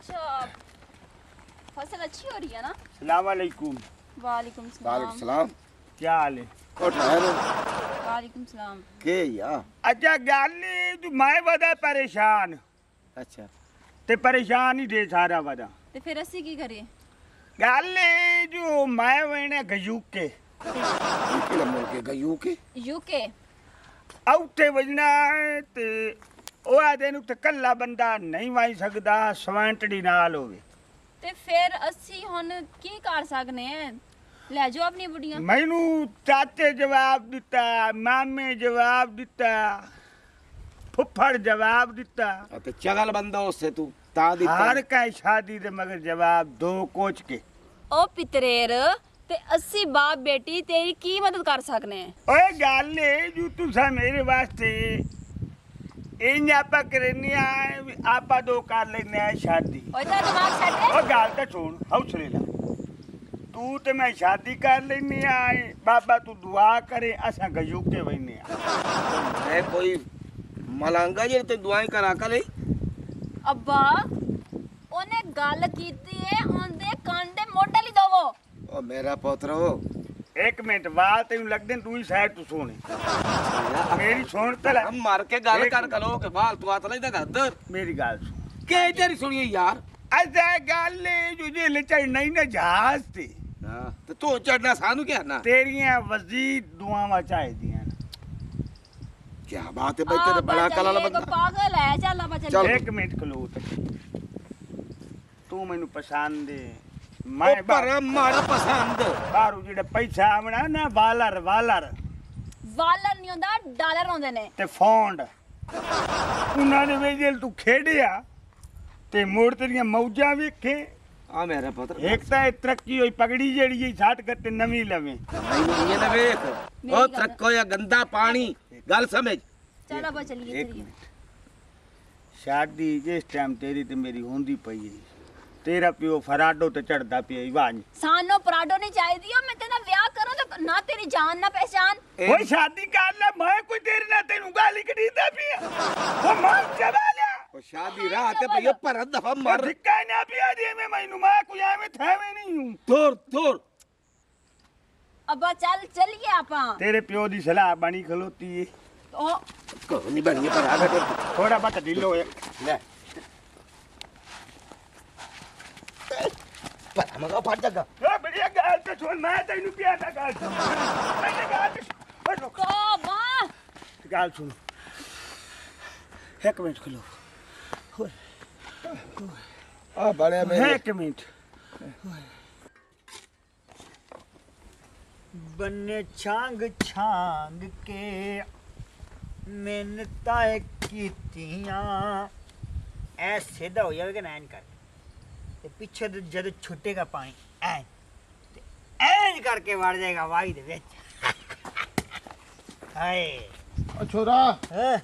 अच्छा, फसल अच्छी हो रही है ना? सलाम वालेकुम। वालेकुम वालेकुम सलाम। सलाम। क्या हाल है? वालेकुम सलाम। के या अच्छा गल तू मैं बड़ा परेशान अच्छा ते परेशान ही दे सारा बड़ा ते फिर असी की करिए? गल जो मैं वेने गयूके किला मुल्क गयू के यूके औते वजना ते ਉਹ ਆਦੇ ਨੂੰ ਤੇ ਕੱਲਾ ਬੰਦਾ ਨਹੀਂ ਵਾਈ ਸਕਦਾ ਸਵੈਂਟੜੀ ਨਾਲ ਹੋਵੇ ते फिर असी हुन की कर सकने हैं? ले जाओ अपनी बुढ़ियां। ਮੈਨੂੰ ਚਾਚੇ ਜਵਾਬ ਦਿੱਤਾ ਮਾਮੇ ਜਵਾਬ ਦਿੱਤਾ ਫੁੱਫੜ ਜਵਾਬ ਦਿੱਤਾ ਤੇ ਚਗਲ ਬੰਦਾ ਉਸੇ ਤੂੰ ਤਾਂ ਦੀ ਹਰ ਕੈ ਸ਼ਾਦੀ ਦੇ ਮਗਰ ਜਵਾਬ ਦੋ ਕੋਚ ਕੇ ओ पितरेर ते असी बाप बेटी तेरी की मदद कर सकने हैं? ਓਏ ਗੱਲ ਏ ਜੋ ਤੁਸੀਂ ਮੇਰੇ ਵਾਸਤੇ ਇੰਜ ਆਪਾਂ ਕਰਨੀ ਆ ਆਪਾਂ ਦੋ ਕਰ ਲੈਨੇ ਆ ਸ਼ਾਦੀ ओए तेरा दिमाग सेट है? ਉਹ ਗੱਲ ਤਾਂ ਸੁਣ ਹੌਸਲੇ ਨਾਲ ਤੂੰ ਤੇ ਮੈਂ ਸ਼ਾਦੀ ਕਰ ਲੈਨੀ ਆ ਬਾਬਾ ਤੂੰ ਦੁਆ ਕਰੇ ਅਸਾਂ ਗਯੂਕੇ ਵੈਨੇ ਆ ਹੈ ਕੋਈ ਮਲੰਗਾ ਜਿਹੜੇ ਤੇ ਦੁਆਈ ਕਰਾ ਕਲੇ अब्बा ओने गल कीती है ओंदे कांडे मोटे ली दोवो। ਉਹ ਮੇਰਾ ਪੁੱਤਰੋ ਇੱਕ ਮਿੰਟ ਬਾਅਦ ਤੈਨੂੰ ਲੱਗਦੇ ਤੂੰ ਹੀ ਸਾਈਡ ਤੂੰ ਸੁਣੇ ਮੇਰੀ ਸੁਣ ਤੇ ਲੈ ਹਮ ਮਾਰ ਕੇ ਗੱਲ ਕਰ ਕਲੋ ਕੇ ਬਾਲ ਤੂੰ ਆਤ ਲੈਦਾ ਗੱਦਰ ਮੇਰੀ ਗੱਲ ਸੁਣ ਕੇ ਤੇਰੀ ਸੁਣੀਏ ਯਾਰ ਅਜਾ ਗੱਲ ਜੋ ਜੇ ਲੈ ਚੜਨਾ ਹੀ ਨਾ ਜਹਾਜ਼ ਤੇ ਹਾਂ ਤੇ ਤੂੰ ਚੜਨਾ ਸਾਨੂੰ ਕਿਹਾ ਨਾ ਤੇਰੀਆਂ ਵਜ਼ੀਰ ਦੁਆਵਾਂ ਚਾਹੀਦੀਆਂ ਨੇ ਕੀ ਬਾਤ ਹੈ ਬਈ ਤੇਰੇ ਬੜਾ ਕਲਾ ਵਾਲਾ ਬੰਦਾ पागल है। चल अब चल। चल। ਇੱਕ ਮਿੰਟ ਖਲੋ ਤੇ ਤੂੰ ਮੈਨੂੰ ਪਸੰਦ ਏ ਉਹ ਮੈਂ ਪਰ ਮਾਰ ਪਸੰਦ ਬਾਹਰੋਂ ਜਿਹੜਾ ਪੈਸਾ ਆਵਣਾ ਨਾ ਵਾਲਰ वालर नहीं होंदा डॉलर होंदे ने। ਤੇ ਫੌਂਡ ਉਹਨਾਂ ਦੇ ਵਿੱਚ ਜੇ ਤੂੰ ਖੇਡਿਆ ਤੇ ਮੋੜ ਤੇਰੀਆਂ ਮੌਜਾਂ ਵੇਖੇ ਆ ਮੇਰਾ ਪੁੱਤਰ ਇੱਕ ਤਾਂ ਇਹ ਤਰੱਕੀ ਹੋਈ ਪਗੜੀ ਜਿਹੜੀ ਇਹ ਛੱਡ ਕੇ ਤੇ ਨਵੀਂ ਲਵੇਂ ਨਹੀਂ ਇਹ ਨਾ ਵੇਖ ਉਹ ਤਰੱਕੋ ਜਾਂ ਗੰਦਾ ਪਾਣੀ ਗੱਲ ਸਮਝ चल अब चलिए ਇੱਕ चलिए। ਮਿੰਟ ਸ਼ਾਦੀ ਜਿਸ ਟਾਈਮ ਤੇਰੀ ਤੇ ਮੇਰੀ ਹੁੰਦੀ ਪਈ ਹੈ ਤੇਰਾ ਪਿਓ ਫਰਾਡੋ ਤੇ ਚੜਦਾ ਪਿਆ ਵਾਂਝ सानो पराडो नहीं चाहिए हो। मैं तेरा ब्याह करूं तो ना तेरी जान ना पहचान। ਓਏ ਸ਼ਾਦੀ ਕਰ ਲੈ ਮੈਂ ਕੋਈ ਤੇਰੇ ਨਾਲ ਤੈਨੂੰ ਗਾਲੀ ਕਢੀਦਾ ਪਿਆ ਉਹ ਮੈਂ ਚੜਾ ਲਿਆ ਉਹ ਸ਼ਾਦੀ ਰਾਤ ਤੇ ਭਈ ਪਰ ਦਫਾ ਮਰ ਧਿੱਕਾ ਨਾ ਪਿਆ ਦੇ ਮੈਨੂੰ ਮੈਂ ਕੋਈ ਐਵੇਂ ਥੈਵੇਂ ਨਹੀਂ ਹੂੰ ਤੋਰ ਤੋਰ अब्बा चल चलिए आपा। ਤੇਰੇ ਪਿਓ ਦੀ ਸਲਾਹ ਬਣੀ ਖਲੋਤੀ ਏ ओ ਕੋ ਨਹੀਂ ਬਣੀ ਪਰ ਆ ਬੈਠ ਥੋੜਾ ਬੱਟ ਢਿੱਲੋ ਏ ਲੈ ਪਰ ਮਗਾ ਫੜ ਜਾਗਾ ਓ ਬੜੀਆ ਗੱਲ ਤੇ ਸੁਣ ਮੈਂ ਤੈਨੂੰ ਪਿਆ ਦਾ ਗੱਲ ਸੁਣ ਮੈਂ ਗੱਲ ਤੇ ਫੜ ਲੋ तौबा। ਗੱਲ ਸੁਣ ਇੱਕ ਮਿੰਟ ਖਲੋ ਆ ਬੜਿਆ ਮੇਰੇ ਇੱਕ ਮਿੰਟ ਬੰਨੇ ਛਾਂਗ ਛਾਂਗ ਕੇ ਮਿੰਨਤਾਂ ਕੀਤੀਆਂ ਐ ਸਿੱਧਾ ਹੋ ਜਾਵੇਗਾ ਨਾ ਐਨ ਕਰ ਤੇ ਪਿੱਛੇ ਤੋਂ ਜਦੋਂ ਛੁੱਟੇਗਾ ਪਾਣੀ ਐ ਤੇ ਐਨ ਕਰਕੇ ਵੜ ਜਾਏਗਾ ਵਾਹੀ ਦੇ ਵਿੱਚ ਹਾਏ ਛੋਰਾ ਹੈ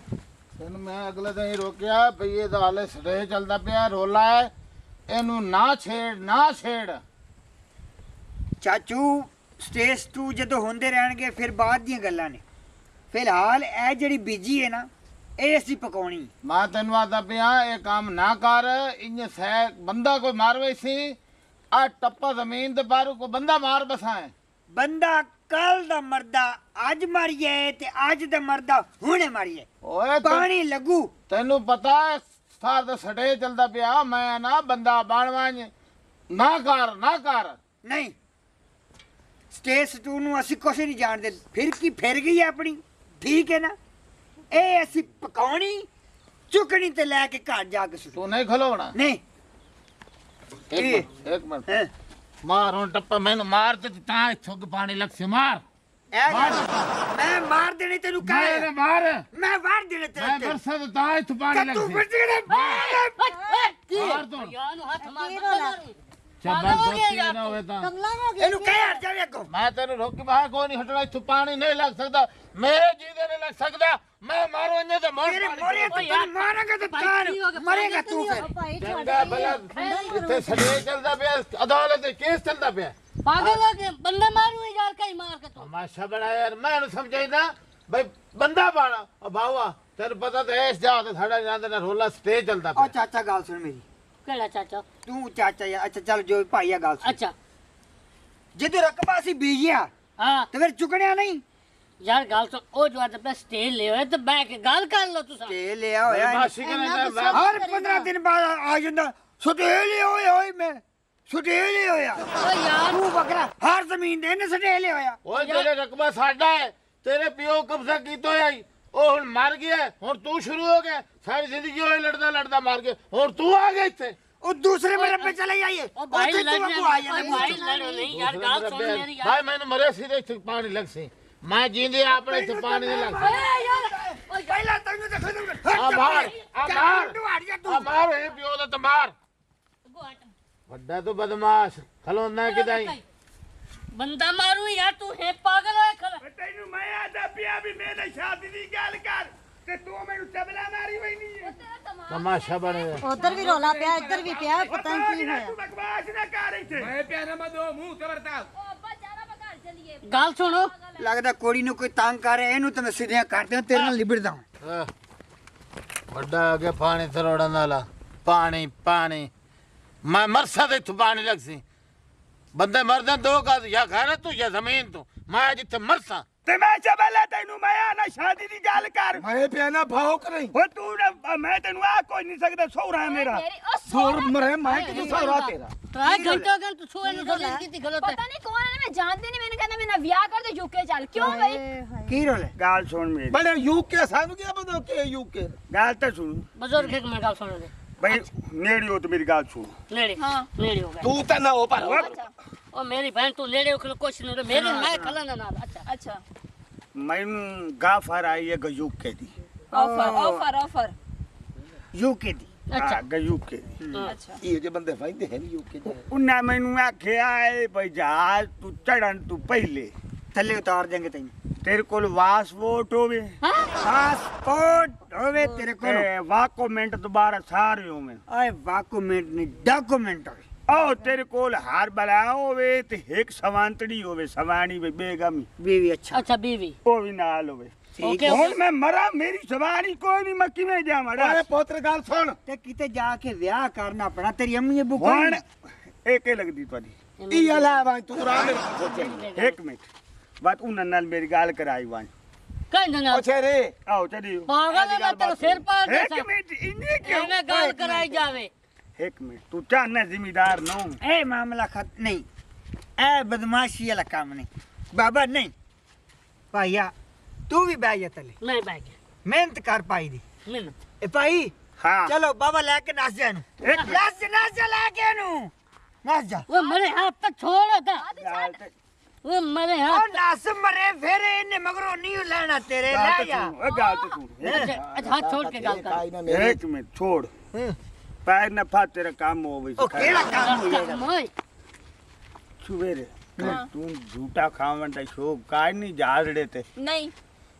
ਤੈਨੂੰ ਮੈਂ ਅਗਲੇ ਦਿਨ ਹੀ ਰੋਕਿਆ ਭਈ ਇਹਦਾ ਹਾਲੇ ਸੜੇ ਚੱਲਦਾ ਪਿਆ ਰੋਲਾ ਹੈ ਇਹਨੂੰ ਨਾ ਛੇੜ ਚਾਚੂ ਸਟੇਜ 2 ਜਦੋਂ ਹੁੰਦੇ ਰਹਿਣਗੇ ਫਿਰ ਬਾਅਦ ਦੀਆਂ ਗੱਲਾਂ ਨੇ ਫਿਲਹਾਲ ਇਹ ਜਿਹੜੀ ਬੀਜੀ ਹੈ ਨਾ ਇਹ ਅਸੀਂ ਪਕਾਉਣੀ ਮੈਂ ਤੈਨੂੰ ਆਦਾ ਪਿਆ ਇਹ ਕੰਮ ਨਾ ਕਰ ਇੰਨੇ ਸਹਿ ਬੰਦਾ ਕੋਈ ਮਾਰਵੇ ਸੀ ਆ ਟੱਪਾ ਜ਼ਮੀਨ ਦੇ ਬਾਹਰੋਂ ਕੋਈ ਬੰਦਾ ਮਾਰ ਬਸਾ ਹੈ ਬੰਦਾ ਕੱਲ ਦਾ ਮਰਦਾ ਅੱਜ ਮਾਰੀਏ ਤੇ ਅੱਜ ਦਾ ਮਰਦਾ ਹੁਣੇ ਮਾਰੀਏ ਓਏ ਪਾਣੀ ਲੱਗੂ ਤੈਨੂੰ ਪਤਾ ਹੈ ਸਾਰ ਦਾ ਸੜੇ ਚੱਲਦਾ ਪਿਆ ਮੈਂ ਨਾ ਬੰਦਾ ਬਣਵਾਂ ਨਾ ਕਰ ਨਹੀਂ ਸਟੇਜ 2 ਨੂੰ ਅਸੀਂ ਕੁਛ ਨਹੀਂ ਜਾਣਦੇ ਫਿਰ ਕੀ ਫਿਰ ਗਈ ਹੈ ਆਪਣੀ ਠੀਕ ਹੈ ਨਾ ਇਹ ਅਸੀਂ ਪਕਾਉਣੀ ਚੁੱਕਣੀ ਤੇ ਲੈ ਕੇ ਘਰ ਜਾ ਕੇ ਸੁੱਟੂ ਤੂੰ ਨਹੀਂ ਖਲੋਣਾ ਨਹੀਂ ਇੱਕ ਮਿੰਟ ਹੈਂ? ਮਾਰ ਹੁਣ ਟੱਪਾ ਮੈਨੂੰ ਮਾਰ ਤੇ ਤਾਂ ਇੱਥੋਂ ਪਾਣੀ ਲੱਗ ਸੀ ਮਾਰ ਇਹ ਮੈਂ ਮਾਰ ਦੇਣੀ ਤੈਨੂੰ ਮਾਰ ਕਹਿ ਮਾਰ ਮੈਂ ਮਾਰ ਦੇਣੇ ਮੈਂ ਤੇਰੇ ਬਰਸਾ ਤੇ ਤਾਂ ਇੱਥੋਂ ਪਾਣੀ ਲੱਗ ਤੂੰ ਸੀ ਫਿਰ ਜਿਹੜੇ ਮਾਰ ਦੋ ਚੱਬਲ ਦੋਤੀ ਨਾ ਹੋਵੇ ਤਾਂ ਇਹਨੂੰ ਕਹਿ ਹਟ ਜਾਵੇ ਅੱਗੋਂ ਮੈਂ ਤੈਨੂੰ ਰੋਕੀ ਬਾਹਰ ਕੋਈ ਨਹੀਂ ਹਟਣਾ ਇੱਥੋਂ ਪਾਣੀ ਨਹੀਂ ਲੱਗ ਸਕਦਾ ਮੇਰੇ ਜੀਦੇ ਨਹੀਂ ਲੱਗ ਸਕਦਾ ਮੈਂ ਮਾਰੂ ਇੰਨੇ ਤੇ ਮੋੜ ਤੇਰੇ ਮੋਰੇ ਤੇ ਤੈਨੂੰ ਮਾਰਾਂਗਾ ਤੇ ਤਾਂ ਮਰੇਗਾ ਤੂੰ ਫਿਰ ਚੰਗਾ ਭਲਾ ਇੱਥੇ ਸੜੇ ਚੱਲਦਾ ਪਿਆ ਅਦਾਲਤ ਦੇ ਕੇਸ ਚੱਲਦਾ ਪਿਆ पागल हो के बंदे मारू यार कहीं मार के तो ਤਮਾਸ਼ਾ ਬਣਾ ਯਾਰ ਮੈਂ ਇਹਨੂੰ ਸਮਝਾਈਦਾ ਬਈ ਬੰਦਾ ਬਾਣਾ ਉਹ ਬਾਵਾ ਤੈਨੂੰ ਪਤਾ ਤੇ ਇਸ ਜਾ ਤੇ ਸਾਡਾ ਜਾਂਦੇ ਨਾ ਰੋਲਾ ਸਟੇਜ ਚੱਲਦਾ ਉਹ ਪਿਆ ਚਾਚਾ ਗੱਲ ਸੁਣ ਮੇਰੀ ਕਿਹੜਾ ਚਾਚਾ ਤੂੰ ਚਾਚਾ ਯਾਰ ਅੱਛਾ ਚੱਲ ਜੋ ਭਾਈ ਆ ਗੱਲ ਸੁਣ ਅੱਛਾ ਜਦੋਂ ਰਕਬਾ ਸੀ ਬੀਜਿਆ ਹਾਂ ਤੇ ਫਿਰ ਚੁਕਣਿਆ ਨਹੀਂ ਯਾਰ ਗੱਲ ਤੋਂ ਉਹ ਜੋ ਅੱਜ ਮੈਂ ਸਟੇਜ ਲੈ ਹੋਇਆ ਤੇ ਬਹਿ ਕੇ ਗੱਲ ਕਰ ਲਓ ਤੁਸੀਂ ਤੇ ਲਿਆ ਹੋਇਆ ਇਹਨੇ। ਮਾਸੀ ਕਹਿੰਦਾ ਹਰ 15 ਦਿਨ ਬਾਅਦ ਆ ਜਾਂਦਾ ਸੁਟੇਲੇ ਹੋਏ ਮੈਂ ਸੁਟੇਲੇ ਹੋਇਆ ਓ ਯਾਰ ਤੂੰ ਬੱਕਰਾ ਹਰ ਜ਼ਮੀਨ ਦੇ ਇਹਨੇ ਸੁਟੇਲੇ ਹੋਇਆ ਓਏ ਤੇਰੇ ਰਕਬਾ ਸਾਡਾ ਹੈ ਤੇਰੇ ਪਿਓ ਕਬਜ਼ਾ ਕੀਤਾ ਹੋਇਆ ਈ ਉਹ ਹੁਣ ਮਰ ਗਿਆ ਹੁਣ ਤੂੰ ਸ਼ੁਰੂ ਹੋ ਗਿਆ ਸਾਰੀ ਜ਼ਿੰਦਗੀ ਉਹ ਲੜਦਾ ਲੜਦਾ ਮਰ ਗਿਆ ਹੁਣ ਤੂੰ ਆ ਗਿਆ ਇੱਥੇ ਉਹ ਦੂਸਰੇ ਮਰਬ पे चले जाइए ओ भाई ਉੱਥੇ ਤੂੰ लड़ने ਅੱਗੋਂ ਆ ਜਾਣਾ ओ भाई लड़ो नहीं यार गाल सुन मेरी यार ਭਾਈ ਮੈਨੂੰ ਮਰੇ ਸੀ ਤੇ ਇੱਥੇ ਪਾਣੀ ਲੱਗ ਸੀ ਮੈਂ ਜਿੰਦੇ ਆਪਣੇ ਇੱਥੇ ਪਾਣੀ ਨਹੀਂ ਲੱਗ ओए यार ਪਹਿਲਾਂ ਤੈਨੂੰ ਦੇਖੋ ਆ ਮਾਰ ਆ ਮਾਰ ਇਹ ਪਿਓ ਦਾ ਤਮਾਰ ਵੱਡਾ ਤੂੰ ਬਦਮਾਸ਼ ਖਲੋਨਾ ਕਿਦਾਈ बंदा मारू यार तू है पागल है खला ਤੈਨੂੰ ਮੈਂ ਆਦਾ ਪਿਆ ਵੀ ਮੇਰੇ ਸ਼ਾਦੀ ਦੀ ਗੱਲ ਕਰ ਤੇ ਤੂੰ ਮੈਨੂੰ ਤਬਲਾ ਮਾਰੀ ਬੈਣੀ ਹੈ ਤਮਾਸ਼ਾ ਬਣੇ ਉਧਰ ਵੀ ਰੋਲਾ ਪਿਆ ਇੱਧਰ ਵੀ ਪਿਆ ਪਤਾ ਨਹੀਂ ਕੀ ਹੋਇਆ ਤੂੰ ਬਕਵਾਸ ਨਾ ਕਰ ਇੱਥੇ मैं प्यारा मत दो मुंह खबरदार ਓ ਅੱਬਾ ਚਾਰਾ ਬਘਾਰ ਚਲੀਏ गाल सुनो ਲੱਗਦਾ ਕੋੜੀ ਨੂੰ ਕੋਈ ਤੰਗ ਕਰ ਰਿਹਾ ਇਹਨੂੰ ਤਾਂ ਮੈਂ ਸਿੱਧਿਆਂ ਕਰਦੇ ਤੇਰੇ ਨਾਲ ਲਿਬੜਦਾ ਹਾਂ ਵੱਡਾ ਆ ਗਿਆ ਪਾਣੀ ਤਰੋੜਨ ਵਾਲਾ ਪਾਣੀ ਪਾਣੀ ਮੈਂ ਮਰਸਾ ਦੇ ਇੱਥੋਂ ਪਾਣੀ ਲੱਗ ਸੀ ਬੰਦੇ ਮਰਦੇ ਦੋ ਕਾਜ ਜਾਂ ਘਰ ਤੂੰ ਜਾਂ ਜ਼ਮੀਨ ਤੂੰ ਮੈਂ ਜਿੱਥੇ ਮਰਸਾ ਤੇ ਮੈਂ ਚਬਲਾ ਤੈਨੂੰ ਮੈਂ ਨਾ ਸ਼ਾਦੀ ਦੀ ਗੱਲ ਕਰ मैं प्याना भाव कर ਓ ਤੂੰ ਨਾ ਮੈਂ ਤੈਨੂੰ ਆ ਕੋਈ ਨਹੀਂ ਸਕਦਾ ਸੋਹਰਾ ਮੇਰਾ ਮੇਰੀ ਉਹ ਸੋਰ मरे मैं कि सौरा तेरा 3 घंटे अगर तू छुए नहीं तो की गलत है ਪਤਾ ਨਹੀਂ ਕੌਣ ਹੈ ਮੈਂ ਜਾਣਦੀ ਨਹੀਂ ਮੈਨੂੰ ਕਹਿੰਦਾ ਮੇਰਾ ਵਿਆਹ ਕਰ ਦੇ ਯੂਕੇ ਚੱਲ ਕਿਉਂ ਬਈ ਕੀ ਰੋਲੇ ਗੱਲ ਸੁਣ ਮੇਰੀ बड़े यूके सानू क्या बताओ के यूके ਗੱਲ ਤਾਂ ਸੁਣ बुजुर्ग एक मिनट गाल सुनो दे ਬਈ ਨੇੜੇ ਹੋ ਤੇ ਮੇਰੀ ਗੱਲ ਸੁਣ नेड़े हाँ। नेड़े हो गए तू तो ना हो पर ओ मेरी बहन तू नेड़े हो कुछ नहीं रे मेरे मैं खला ना अच्छा ਅੱਛਾ ਮੈਨੂੰ ਗਾਫਰ ਆਈ ਹੈ ਗਯੂਕੇ ਦੀ ਆਫਰ ਯੂਕੇ ਦੀ ਅੱਛਾ। ਗਯੂਕੇ ਦੀ ਅੱਛਾ ये जो बंदे फाइंदे हैं यूके ਉਹਨਾਂ ਮੈਨੂੰ ਆਖਿਆ ਏ ਭਈ ਜਹਾਜ਼ ਤੂੰ ਚੜਨ ਤੂੰ ਪਹਿਲੇ ਥੱਲੇ ਉਤਾਰ ਦੇਂਗੇ ਤੈਨੂੰ ਤੇਰੇ ਕੋਲ ਪਾਸਪੋਰਟ ਹੋਵੇ ਪਾਸਪੋਰਟ ਹੋਵੇ ਤੇਰੇ ਕੋਲ ਵਾਕੂਮੈਂਟ ਦੁਬਾਰਾ ਸਾਰੇ ਹੋਵੇ ਓਏ ਵਾਕੂਮੈਂਟ ਨਹੀਂ ਡਾਕੂਮੈਂਟ ਹੋਵੇ ਉਹ ਤੇਰੇ ਕੋਲ ਹਾਰ ਬਲਾ ਹੋਵੇ ਤੇ ਇੱਕ ਸਵਾਂਤੜੀ ਹੋਵੇ ਸਵਾਣੀ ਵੀ ਬੇਗਮੀ ਬੀਵੀ ਅੱਛਾ अच्छा बीवी ਉਹ ਵੀ ਨਾਲ ਹੋਵੇ ओके ਹੁਣ ਮੈਂ ਮਰਾਂ ਮੇਰੀ ਸਵਾਣੀ ਕੋਈ ਨਹੀਂ ਮੈਂ ਕਿਵੇਂ ਜਾਵਾਂ अरे पोत्र गाल सुन ਤੇ ਕਿਤੇ ਜਾ ਕੇ ਵਿਆਹ ਕਰਨਾ ਪੈਣਾ ਤੇਰੀ ਅੰਮੀ ਇਹ ਬੁੱਕ ਹੁਣ ਇਹ ਕੀ ਲੱਗਦੀ ਤੁਹਾਡੀ ये ला भाई तू राम ਇੱਕ ਮਿੰਟ ਬਾਤ ਉਹਨਾਂ ਨਾਲ ਮੇਰੀ ਗੱਲ ਕਰਾਈ ਵਾਂ कहीं ना अच्छे रे ਆਓ ਚਲਿਓ पागल है मैं तेरे सिर पर ਇੱਕ ਮਿੰਟ ਇੰਨੇ ਕਿਉਂ मैं गाल कराई जावे ਇੱਕ ਮਿੰਟ ਤੂੰ ਚਾਹਨਾ ਜ਼ਿਮੀਦਾਰ ਨੂੰ ਇਹ ਮਾਮਲਾ ਖਤ ਨਹੀਂ ਇਹ ਬਦਮਾਸ਼ੀ ਵਾਲਾ ਕੰਮ ਨਹੀਂ ਬਾਬਾ ਨਹੀਂ ਭਾਈਆ ਤੂੰ ਵੀ ਬਹਿ ਜਾ ਤਲੇ नहीं बैग ਮਿਹਨਤ ਕਰ ਪਾਈ ਦੀ मिनट ਇਹ ਭਾਈ ਹਾਂ ਚਲੋ ਬਾਬਾ ਲੈ ਕੇ ਨੱਸ ਜਾ ਇਹਨੂੰ ਇੱਕ ਨੱਸ ਜਾ ਲੈ ਕੇ ਇਹਨੂੰ ਨੱਸ ਜਾ वो मेरे हाथ तक छोड़ो था वो मेरे ਉਹ हाथ ਨੱਸ ਮਰੇ ਫਿਰ ਇਹਨੇ ਮਗਰੋਂ ਨਹੀਂ ਲੈਣਾ ਤੇਰੇ ਲੈ ਜਾ ਉਹ ਗੱਲ ਤੇ ਸੁਣ अच्छा हाथ छोड़ के गाल कर ਇੱਕ ਮਿੰਟ ਛੋੜ ਪੈਰ ਨਾ ਫਾ ਤੇਰਾ ਕੰਮ ਹੋਵੇ ਉਹ ਕਿਹੜਾ ਕੰਮ ਹੋਏਗਾ मोय ਸਵੇਰੇ ਤੂੰ ਝੂਟਾ ਖਾਵਣ ਦਾ ਸ਼ੌਕ ਕਾਇ ਨਹੀਂ ਜਾੜੜੇ ਤੇ ਨਹੀਂ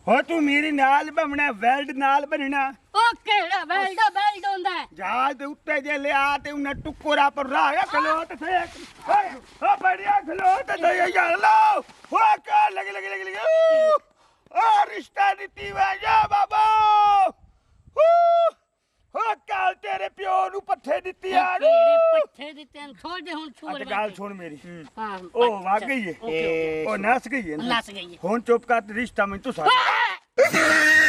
ਹੋ ਤੂੰ ਮੇਰੇ ਨਾਲ ਬਣਨਾ ਵੈਲਡ ਨਾਲ ਬਣਨਾ ओ केड़ा बेल्ट होंदा है ਜਹਾਜ਼ ਦੇ ਉੱਤੇ ਜੇ ਲਿਆ ਤੇ ਉਹਨਾਂ ਟੁੱਕਰਾ ਪਰ ਰਾਇਆ ਖਲੋ ਤੇ ਥੇ ਓ ਬੜਿਆ ਖਲੋ ਤੇ ਥੇ ਯਾਰ ਲੋ ਹੋ ਕਾ ਲਗ ਆ ਰਿਸ਼ਤਾ ਦਿੱਤੀ ਵਾ ਜਾ ਬਾਬਾ ਹੋ ਕਾਲ ਤੇਰੇ ਪਿਓ ਨੂੰ ਪੱਠੇ ਦਿੱਤੀ ਆ तेरे पट्ठे दिते हैं छोड़ दे हुन छोड़ ਅੱਜ ਗੱਲ ਸੁਣ ਮੇਰੀ हां ਉਹ ਵਗ ਗਈ ਏ ओके ਉਹ ਨਸ ਗਈ ਏ नस गई है ਹੁਣ ਚੁੱਪ ਕਰ ਤੇ ਰਿਸ਼ਤਾ ਮੈਨੂੰ ਤੂੰ ਸਾਥ